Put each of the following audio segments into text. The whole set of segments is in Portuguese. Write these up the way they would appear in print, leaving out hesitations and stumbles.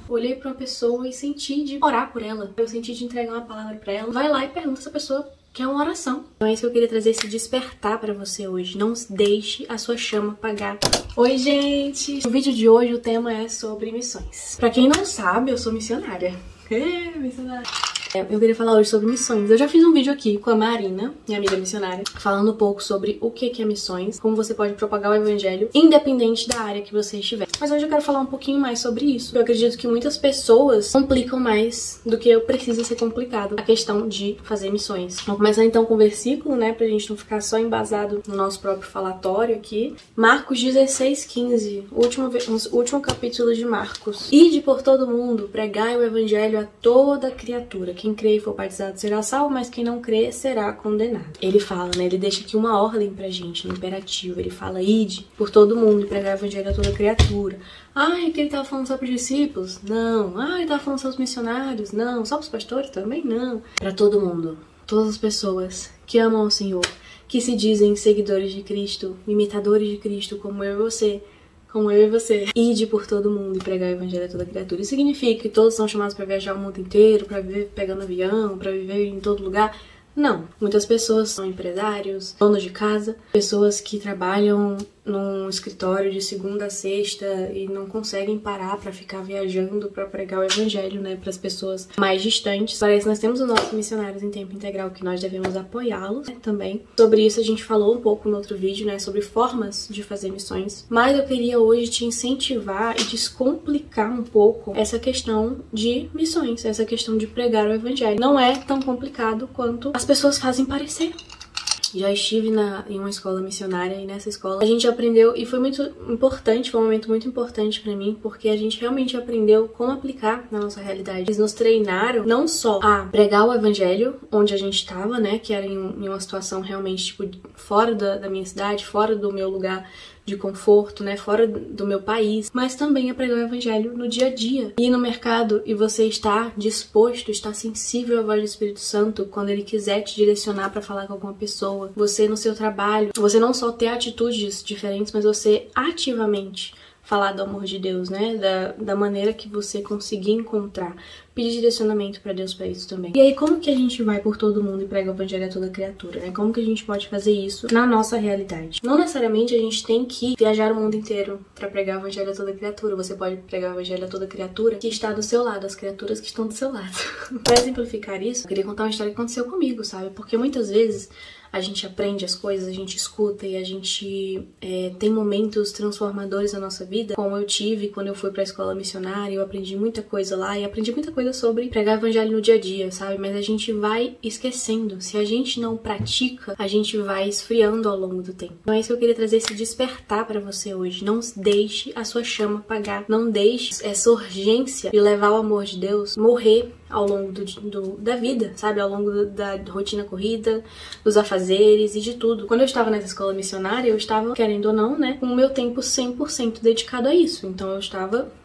Olhei pra uma pessoa e senti de orar por ela. Eu senti de entregar uma palavra pra ela. Vai lá e pergunta se a pessoa quer uma oração. Então é isso que eu queria trazer, esse despertar pra você hoje. Não deixe a sua chama apagar. Oi, gente! No vídeo de hoje o tema é sobre missões. Pra quem não sabe, eu sou missionária. Missionária. Eu queria falar hoje sobre missões. Eu já fiz um vídeo aqui com a Marina, minha amiga missionária, falando um pouco sobre o que é missões, como você pode propagar o evangelho, independente da área que você estiver. Mas hoje eu quero falar um pouquinho mais sobre isso. Eu acredito que muitas pessoas complicam mais do que precisa ser complicado a questão de fazer missões. Vamos começar então com o versículo, né, pra gente não ficar só embasado no nosso próprio falatório aqui. Marcos 16:15, o último capítulo de Marcos. Ide por todo mundo, pregai o evangelho a toda criatura. Quem crê e for batizado será salvo, mas quem não crê será condenado. Ele fala, né? Ele deixa aqui uma ordem pra gente, no imperativo. Ele fala, ide por todo mundo e pregar o evangelho a toda criatura. Ai, que ele tava falando só pros discípulos? Não. Ai, ele tava falando só pros missionários? Não. Só pros pastores? Também não. Pra todo mundo. Todas as pessoas que amam o Senhor, que se dizem seguidores de Cristo, imitadores de Cristo, como eu e você. Como eu e você. Ide por todo mundo e pregar o evangelho a toda criatura. Isso significa que todos são chamados para viajar o mundo inteiro, para viver pegando avião, para viver em todo lugar? Não. Muitas pessoas são empresários, donos de casa, pessoas que trabalham num escritório de segunda a sexta e não conseguem parar pra ficar viajando pra pregar o evangelho, né, pras pessoas mais distantes. Parece que nós temos os nossos missionários em tempo integral que nós devemos apoiá-los, né, também. Sobre isso a gente falou um pouco no outro vídeo, né, sobre formas de fazer missões. Mas eu queria hoje te incentivar e descomplicar um pouco essa questão de missões, essa questão de pregar o evangelho. Não é tão complicado quanto as pessoas fazem parecer. Já estive em uma escola missionária e nessa escola a gente aprendeu, e foi muito importante, foi um momento muito importante pra mim, porque a gente realmente aprendeu como aplicar na nossa realidade. Eles nos treinaram não só a pregar o evangelho onde a gente estava, né, que era em uma situação realmente, tipo, fora da minha cidade, fora do meu lugar de conforto, né, fora do meu país, mas também a pregar o evangelho no dia a dia. Ir no mercado e você estar disposto, estar sensível à voz do Espírito Santo quando ele quiser te direcionar para falar com alguma pessoa. Você no seu trabalho, você não só ter atitudes diferentes, mas você ativamente falar do amor de Deus, né? Da maneira que você conseguir encontrar. Pedir direcionamento pra Deus pra isso também. E aí, como que a gente vai por todo mundo e prega o evangelho a toda criatura, né? Como que a gente pode fazer isso na nossa realidade? Não necessariamente a gente tem que viajar o mundo inteiro pra pregar o evangelho a toda criatura. Você pode pregar o evangelho a toda criatura que está do seu lado, as criaturas que estão do seu lado. Pra exemplificar isso, eu queria contar uma história que aconteceu comigo, sabe? Porque muitas vezes a gente aprende as coisas, a gente escuta e a gente tem momentos transformadores na nossa vida, como eu tive quando eu fui pra escola missionária. Eu aprendi muita coisa lá e aprendi muita coisa sobre pregar o evangelho no dia a dia, sabe? Mas a gente vai esquecendo. Se a gente não pratica, a gente vai esfriando ao longo do tempo. Então é isso que eu queria trazer, esse despertar pra você hoje. Não deixe a sua chama apagar. Não deixe essa urgência de levar o amor de Deus morrer ao longo da vida, sabe? Ao longo da rotina corrida, dos afazeres e de tudo. Quando eu estava nessa escola missionária, eu estava, querendo ou não, né, com o meu tempo 100% dedicado a isso. Então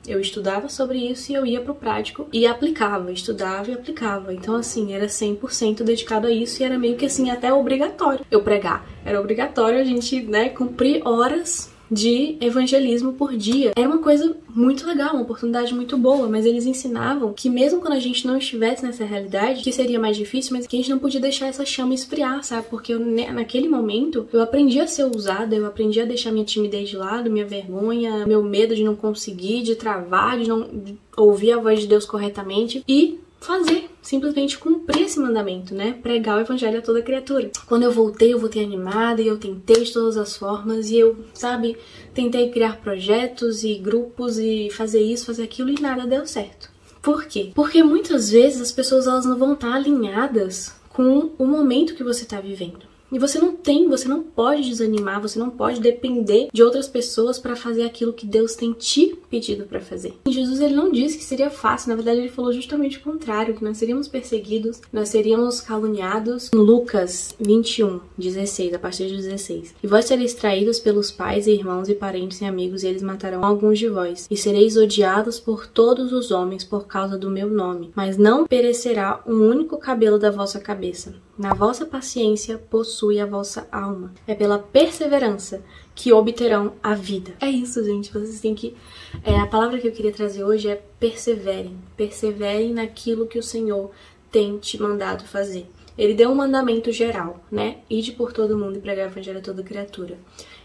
eu estudava sobre isso e eu ia pro prático e aplicava, estudava e aplicava. Então assim, era 100% dedicado a isso e era meio que assim, até obrigatório eu pregar. Era obrigatório a gente, né, cumprir horas de evangelismo por dia. Era uma coisa muito legal, uma oportunidade muito boa, mas eles ensinavam que mesmo quando a gente não estivesse nessa realidade, que seria mais difícil, mas que a gente não podia deixar essa chama esfriar, sabe? Porque naquele momento eu aprendi a ser ousada, eu aprendi a deixar minha timidez de lado, minha vergonha, meu medo de não conseguir, de travar, de não ouvir a voz de Deus corretamente e fazer, simplesmente cumprir esse mandamento, né? Pregar o evangelho a toda criatura. Quando eu voltei animada e eu tentei de todas as formas e eu, sabe, tentei criar projetos e grupos e fazer isso, fazer aquilo e nada deu certo. Por quê? Porque muitas vezes as pessoas elas não vão estar alinhadas com o momento que você está vivendo. E você não pode desanimar, você não pode depender de outras pessoas para fazer aquilo que Deus tem te pedido para fazer. E Jesus, ele não disse que seria fácil, na verdade ele falou justamente o contrário, que nós seríamos perseguidos, nós seríamos caluniados. Em Lucas 21:16, a partir de 16. E vós sereis traídos pelos pais e irmãos e parentes e amigos, e eles matarão alguns de vós. E sereis odiados por todos os homens por causa do meu nome. Mas não perecerá um único cabelo da vossa cabeça. Na vossa paciência possui a vossa alma. É pela perseverança que obterão a vida. É isso, gente. Vocês têm que A palavra que eu queria trazer hoje é perseverem. Perseverem naquilo que o Senhor tem te mandado fazer. Ele deu um mandamento geral, né? Ide por todo mundo e pregar o evangelho a toda criatura.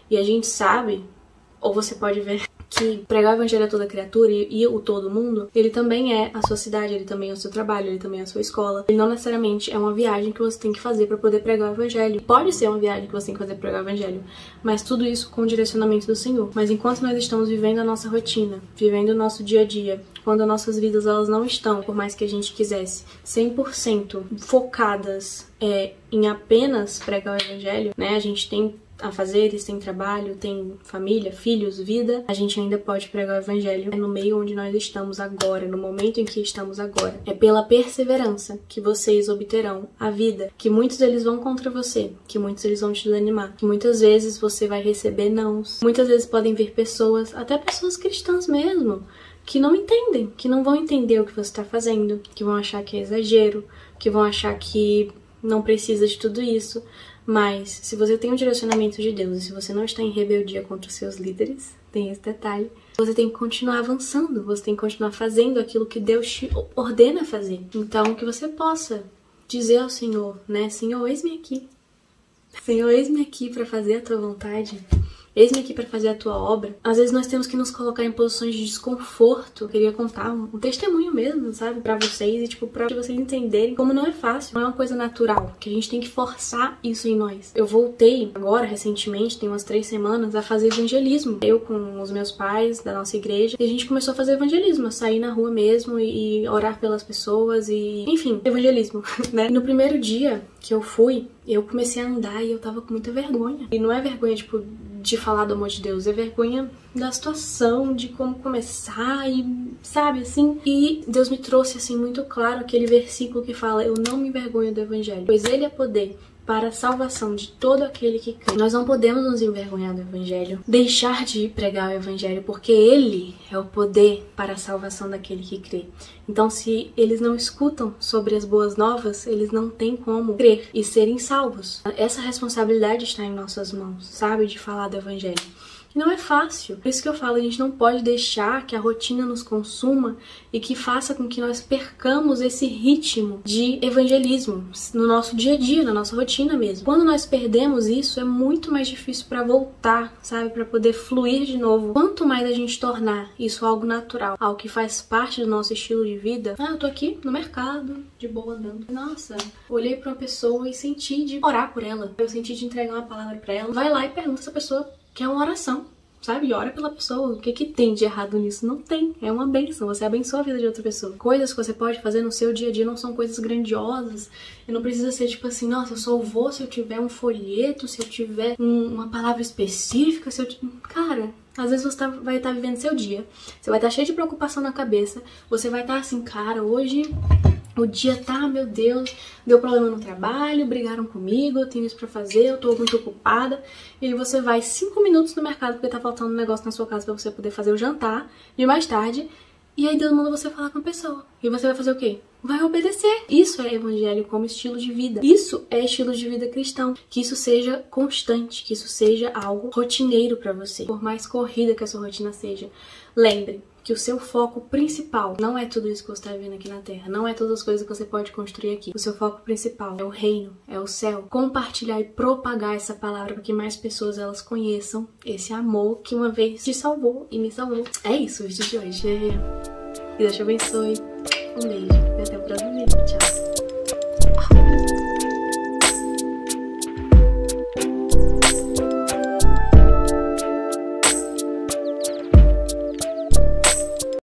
E a gente sabe, ou você pode ver, que pregar o evangelho a toda criatura e o todo mundo, ele também é a sua cidade, ele também é o seu trabalho, ele também é a sua escola. Ele não necessariamente é uma viagem que você tem que fazer para poder pregar o evangelho. Pode ser uma viagem que você tem que fazer para pregar o evangelho, mas tudo isso com o direcionamento do Senhor. Mas enquanto nós estamos vivendo a nossa rotina, vivendo o nosso dia a dia, quando as nossas vidas elas não estão, por mais que a gente quisesse, 100% focadas em apenas pregar o evangelho, né? A gente tem afazeres, tem trabalho, tem família, filhos, vida, a gente ainda pode pregar o evangelho no meio onde nós estamos agora, no momento em que estamos agora. É pela perseverança que vocês obterão a vida, que muitos eles vão contra você, que muitos eles vão te desanimar, que muitas vezes você vai receber nãos, muitas vezes podem vir pessoas, até pessoas cristãs mesmo, que não entendem, que não vão entender o que você está fazendo, que vão achar que é exagero, que vão achar que não precisa de tudo isso. Mas, se você tem um direcionamento de Deus e se você não está em rebeldia contra os seus líderes, tem esse detalhe, você tem que continuar avançando, você tem que continuar fazendo aquilo que Deus te ordena fazer. Então, que você possa dizer ao Senhor, né? Senhor, eis-me aqui. Senhor, eis-me aqui para fazer a tua vontade. Eis-me aqui para fazer a tua obra. Às vezes nós temos que nos colocar em posições de desconforto. Eu queria contar um testemunho mesmo, sabe? Pra vocês e, tipo, pra vocês entenderem como não é fácil. Não é uma coisa natural, que a gente tem que forçar isso em nós. Eu voltei agora, recentemente, tem umas 3 semanas, a fazer evangelismo. Eu com os meus pais da nossa igreja. E a gente começou a fazer evangelismo. A sair na rua mesmo e orar pelas pessoas e... Enfim, evangelismo, né? No primeiro dia que eu fui, eu comecei a andar e eu tava com muita vergonha. E não é vergonha, tipo, de falar do amor de Deus, é vergonha da situação, de como começar e, sabe, assim. E Deus me trouxe, assim, muito claro aquele versículo que fala: eu não me envergonho do evangelho, pois ele é poder para a salvação de todo aquele que crê. Nós não podemos nos envergonhar do evangelho, deixar de pregar o evangelho, porque ele é o poder para a salvação daquele que crê. Então, se eles não escutam sobre as boas novas, eles não têm como crer e serem salvos. Essa responsabilidade está em nossas mãos, sabe, de falar do evangelho. E não é fácil. Por isso que eu falo, a gente não pode deixar que a rotina nos consuma e que faça com que nós percamos esse ritmo de evangelismo no nosso dia a dia, na nossa rotina mesmo. Quando nós perdemos isso, é muito mais difícil para voltar, sabe? Para poder fluir de novo. Quanto mais a gente tornar isso algo natural, algo que faz parte do nosso estilo de vida. Ah, eu tô aqui no mercado, de boa, andando. Nossa, olhei pra uma pessoa e senti de orar por ela. Eu senti de entregar uma palavra pra ela. Vai lá e pergunta se a pessoa quer uma oração, sabe? Ora pela pessoa. O que tem de errado nisso? Não tem. É uma bênção. Você abençoa a vida de outra pessoa. Coisas que você pode fazer no seu dia a dia não são coisas grandiosas. E não precisa ser tipo assim, nossa, eu só vou se eu tiver um folheto, se eu tiver uma palavra específica, se eu... Cara, às vezes você vai estar vivendo seu dia. Você vai estar cheio de preocupação na cabeça. Você vai estar assim, cara, hoje... O dia tá, meu Deus, deu problema no trabalho, brigaram comigo, eu tenho isso pra fazer, eu tô muito ocupada. E aí você vai 5 minutos no mercado porque tá faltando um negócio na sua casa pra você poder fazer o jantar de mais tarde. E aí Deus manda você falar com a pessoa. E você vai fazer o quê? Vai obedecer. Isso é evangelho como estilo de vida. Isso é estilo de vida cristão. Que isso seja constante, que isso seja algo rotineiro pra você. Por mais corrida que a sua rotina seja. Lembre que o seu foco principal não é tudo isso que você está vivendo aqui na Terra, não é todas as coisas que você pode construir aqui. O seu foco principal é o reino, é o céu. Compartilhar e propagar essa palavra para que mais pessoas elas conheçam esse amor que uma vez te salvou e me salvou. É isso o vídeo de hoje. Que Deus te abençoe. Um beijo.